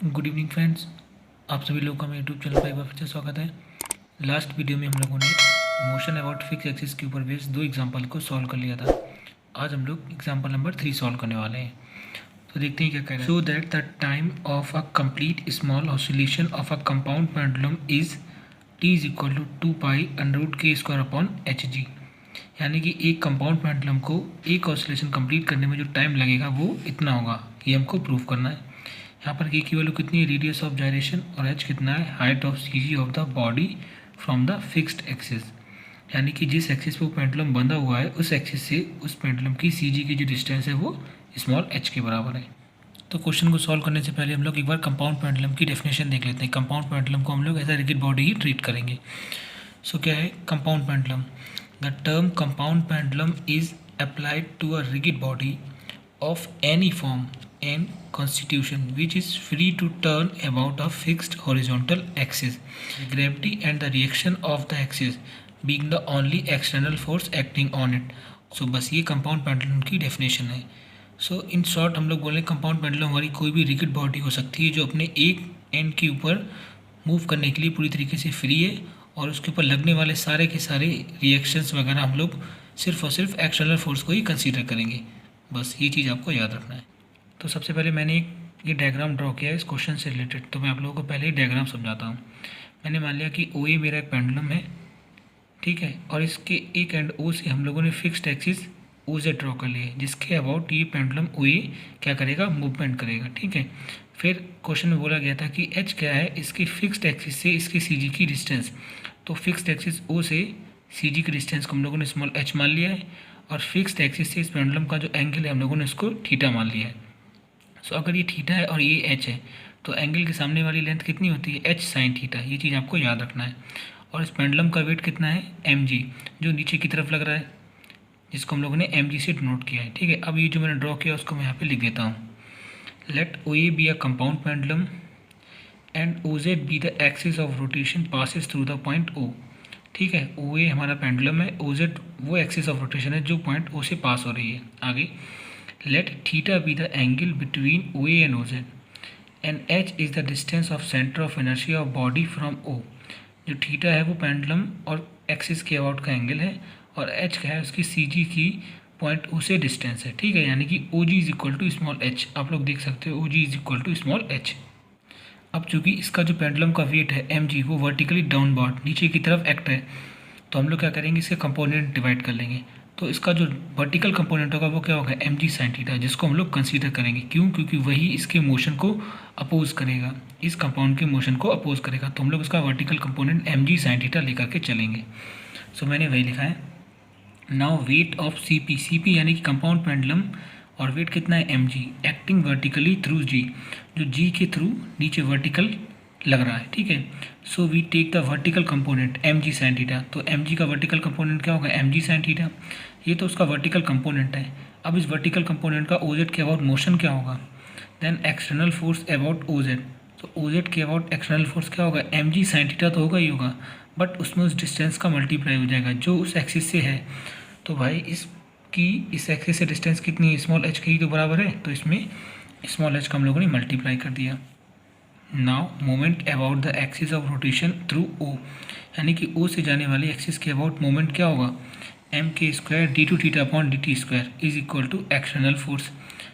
Good evening friends, आप सभी लोगों का मेरे यूट्यूब चैनल पर एक बार फिर से स्वागत है। लास्ट वीडियो में हम लोगों ने मोशन अबाउट फिक्स एक्सिस के ऊपर बेस्ड 2 एग्जांपल को सॉल्व कर लिया था। आज हम लोग एग्जांपल नंबर 3 सॉल्व करने वाले हैं। तो देखते हैं क्या कह रहा है। So that the time of a complete small oscillation of a compound pendulum is t is equal to 2 pi √k² upon hg। यानी कि एक कंपाउंड पेंडुलम को एक ऑसिलेशन कंप्लीट करने में जो टाइम लगेगा वो इतना होगा, ये हमको प्रूव करना है। यहाँ पर k की वैल्यू कितनी है, रेडियस ऑफ जायरेशन, और h कितना है, height of C of the body from the fixed axis. यानी कि जिस एक्सिस पे वो पेंडुलम बंधा हुआ है उस एक्सिस से उस पेंडुलम की सी की जो डिस्टेंस है वो स्मॉल h के बराबर है। तो क्वेश्चन को सॉल्व करने से पहले हम लोग एक बार कंपाउंड पेंडुलम की डेफिनेशन देख लेते हैं। कंपाउंड पेंडुलम को हम लोग एज अ रिजिड बॉडी ही ट्रीट करेंगे। सो क्या है compound pendulum? The term compound pendulum is applied to a rigid body of any form and constitution which is free to turn about a fixed horizontal axis, gravity and the reaction of the axis being the only external force acting on it। so बस ये compound pendulum की definition है। सो in short हम लोग बोले compound pendulum हमारी कोई भी रिजिड बॉडी हो सकती है जो अपने एक एंड के ऊपर मूव करने के लिए पूरी तरीके से फ्री है, और उसके ऊपर लगने वाले सारे के सारे रिएक्शंस वगैरह हम लोग सिर्फ और सिर्फ एक्सटर्नल फोर्स को ही कंसीडर करेंगे। बस ये चीज़ आपको याद रखना है। तो सबसे पहले मैंने ये डायग्राम ड्रॉ किया है इस क्वेश्चन से रिलेटेड, तो मैं आप लोगों को पहले ही डायग्राम समझाता हूँ। मैंने मान लिया कि ओ ए मेरा एक पेंडुलम है, ठीक है, और इसके एक एंड ओ से हम लोगों ने fixed axis O Z draw कर लिए, जिसके अबाउट ये पेंडुलम ओ ए क्या करेगा, मूवमेंट करेगा, ठीक है। फिर क्वेश्चन में बोला गया था कि एच क्या है, इसकी फिक्स्ड एक्सिस से इसकी सी जी की डिस्टेंस। तो फिक्स्ड एक्सिस ओ से सी जी की डिस्टेंस को हम लोगों ने स्मॉल एच मान लिया है, और फिक्स्ड एक्सिस से इस पेंडुलम का जो एंगल है हम लोगों ने इसको थीटा मान लिया है। सो अगर ये थीटा है और ये एच है तो एंगल के सामने वाली लेंथ कितनी होती है, एच साइन थीटा। ये चीज़ आपको याद रखना है। और इस पेंडुलम का वेट कितना है, एम जी, जो नीचे की तरफ लग रहा है, जिसको हम लोगों ने एम जी से डिनोट किया है, ठीक है। अब ये जो मैंने ड्रॉ किया उसको मैं यहाँ पे लिख देता हूँ। Let O A be a compound pendulum and O Z be the axis of rotation passes through the point O. ठीक है, ओ ए हमारा पेंडुलम है, ओ जेड वो एक्सिस ऑफ रोटेशन है जो पॉइंट ओ से पास हो रही है। आगे let theta be the angle between O A and O Z and H is the distance of centre of inertia of body from O. जो थीटा है वो पेंडुलम और एक्सिस के अबाउट का एंगल है, और एच क्या है उसकी सी जी की पॉइंट ओ से डिस्टेंस है, ठीक है। यानी कि O G is equal to small H. आप लोग देख सकते हो O G is equal to small H. अब चूंकि इसका जो पेंडुलम का वेट है एम जी वो वर्टिकली डाउनवर्ड नीचे की तरफ एक्ट है, तो हम लोग क्या करेंगे, इसके कंपोनेंट डिवाइड कर लेंगे। तो इसका जो वर्टिकल कंपोनेंट होगा वो क्या होगा, एम जी साइन थीटा, जिसको हम लोग कंसीडर करेंगे। क्यों? क्योंकि वही इसके मोशन को अपोज करेगा, इस कंपाउंड के मोशन को अपोज करेगा, तो हम लोग इसका vertical component M G sine theta लेकर के चलेंगे। सो मैंने वही लिखा है। Now weight of C P, C P यानी कि कंपाउंड पेंडुलम, और वेट कितना है, M G, acting vertically through G, जो जी के थ्रू नीचे वर्टिकल लग रहा है, ठीक है। So we take the vertical component M G sine theta. तो एम जी का वर्टिकल कंपोनेंट क्या होगा, एम जी साइन थीटा। ये तो उसका वर्टिकल कंपोनेंट है। अब इस वर्टिकल कंपोनेंट का ओ जेड के अबाउट मोशन क्या होगा, then external force about O Z. तो ओ जेड के अबाउट एक्सटर्नल फोर्स क्या होगा, एम जी साइन थीटा तो होगा ही होगा, बट उसमें उस डिस्टेंस का मल्टीप्लाई हो जाएगा जो उस एक्सिस से है। तो भाई इस एक्सिस से डिस्टेंस कितनी है, स्मॉल एच की तो बराबर है, तो इसमें स्मॉल एच का हम लोगों ने मल्टीप्लाई कर दिया। Now moment about the axis of rotation through O, यानी कि ओ से जाने वाली एक्सिस के अबाउट मोमेंट क्या होगा, M K square D two theta upon D T square is equal to external force.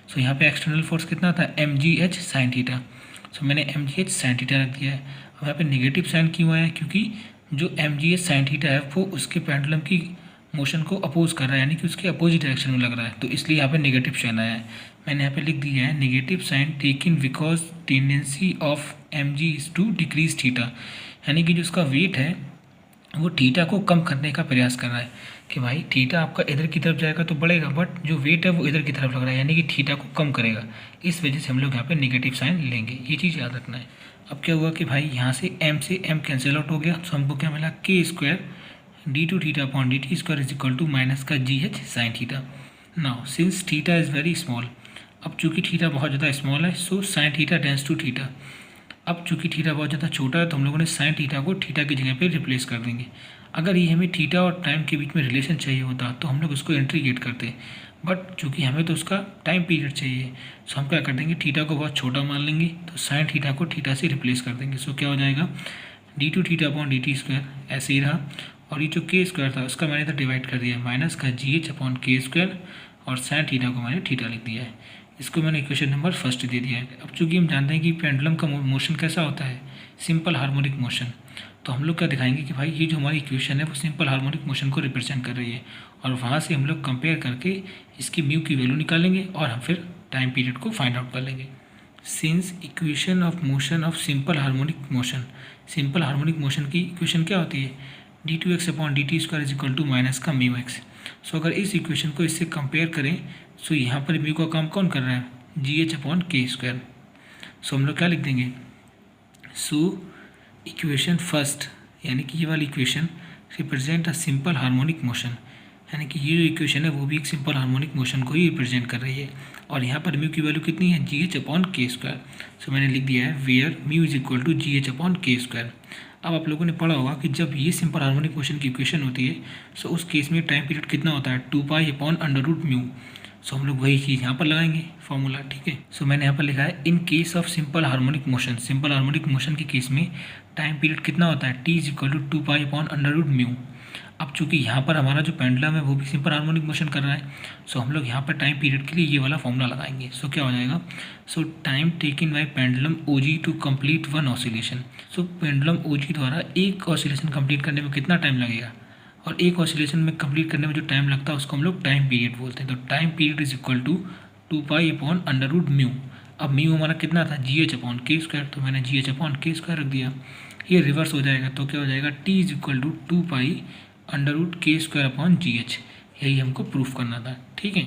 So यहाँ पे एक्सटर्नल फोर्स कितना था, M G H sine theta. So मैंने M G H sine theta रख दिया है। अब यहाँ पे नेगेटिव साइन क्यों आया, क्योंकि जो M G H sine theta है वो उसके पेंडुलम की मोशन को अपोज कर रहा है, यानी कि उसके अपोजिट डायरेक्शन में लग रहा है, तो इसलिए यहाँ पे नेगेटिव साइन आया है। मैंने यहाँ पे लिख दिया है negative sign taken because tendency of M G is to decrease theta, यानी कि जो उसका वेट है वो थीटा को कम करने का प्रयास कर रहा है कि भाई थीटा आपका इधर की तरफ जाएगा तो बढ़ेगा, बट जो वेट है वो इधर की तरफ लग रहा है, यानी कि थीटा को कम करेगा। इस वजह से हम लोग यहाँ पे नेगेटिव साइन लेंगे, ये चीज़ याद रखना है। अब क्या हुआ कि भाई यहाँ से एम कैंसिल आउट हो गया, तो हमको क्या मिला, K square D two theta upon D T square is equal to minus का G H sine theta. Now since theta is very small, अब चूंकि थीटा बहुत ज़्यादा स्मॉल है, so sine theta tends to theta. अब चूंकि theta बहुत ज़्यादा छोटा है तो हम लोगों ने साइन थीटा को थीटा की जगह पे रिप्लेस कर देंगे। अगर ये हमें थीटा और टाइम के बीच में रिलेशन चाहिए होता तो हम लोग उसको इंटीग्रेट करते, बट चूँकि हमें तो उसका टाइम पीरियड चाहिए, सो हम क्या कर देंगे, थीटा को बहुत छोटा मान लेंगे, तो साइन थीटा को थीटा से रिप्लेस कर देंगे। सो क्या हो जाएगा, d2 theta upon dt square ऐसे ही रहा, और ये जो के स्क्वायर था उसका मैंने तो डिवाइड कर दिया है, माइनस का GH अपॉन के स्क्वायर, और साइन थीटा को मैंने थीटा लिख दिया है। इसको मैंने इक्वेशन नंबर फर्स्ट दे दिया है। अब चूँकि हम जानते हैं कि पेंडुलम का मोशन कैसा होता है, सिंपल हार्मोनिक मोशन, तो हम लोग क्या दिखाएंगे कि भाई ये जो हमारी इक्वेशन है वो सिंपल हार्मोनिक मोशन को रिप्रेजेंट कर रही है, और वहाँ से हम लोग कंपेयर करके इसकी म्यू की वैल्यू निकालेंगे और हम फिर टाइम पीरियड को फाइंड आउट कर लेंगे। Since equation of motion of simple harmonic motion, simple harmonic motion की इक्वेशन क्या होती है, d2x upon dt square is equal to minus का म्यू एक्स। सो अगर इस इक्वेशन को इससे कंपेयर करें, सो यहाँ पर म्यू का काम कौन कर रहा है, GH अपॉन के स्क्वायर। सो हम लोग क्या लिख देंगे, सो इक्वेशन फर्स्ट यानी कि ये वाली equation represent a simple harmonic motion, यानी कि ये जो इक्वेशन है वो भी एक सिंपल हार्मोनिक मोशन को ही रिप्रेजेंट कर रही है, और यहाँ पर म्यू की वैल्यू कितनी है, GH upon K square. So मैंने लिख दिया है where mu is equal to GH upon K square. अब आप लोगों ने पढ़ा होगा कि जब ये सिंपल हार्मोनिक मोशन की इक्वेशन होती है, सो उस केस में टाइम पीरियड कितना होता है, 2 pi upon under root mu. So हम लोग वही चीज़ यहाँ पर लगाएंगे फॉर्मूला, ठीक है। सो मैंने यहाँ पर लिखा है in case of simple harmonic motion, simple harmonic motion के केस में टाइम पीरियड कितना होता है, t is equal to 2 pi upon under root mu. अब चूंकि यहाँ पर हमारा जो पेंडुलम है वो भी सिंपल हार्मोनिक मोशन कर रहा है, सो हम लोग यहाँ पर टाइम पीरियड के लिए ये वाला फॉर्मूला लगाएंगे। सो क्या हो जाएगा, so time taken by pendulum OG to complete one oscillation. So pendulum OG द्वारा एक ऑसिलेशन कंप्लीट करने में कितना टाइम लगेगा, और एक ऑसिलेशन में कंप्लीट करने में जो टाइम लगता है उसको हम लोग टाइम पीरियड बोलते हैं। तो time period is equal to 2 pi upon under root mu. अब म्यू हमारा कितना था, GH अपॉन के स्क्वायर, तो मैंने GH अपॉन के स्क्वायर रख दिया। ये रिवर्स हो जाएगा तो क्या हो जाएगा, t is equal to 2 pi under root K square upon GH। यही हमको प्रूफ करना था, ठीक है।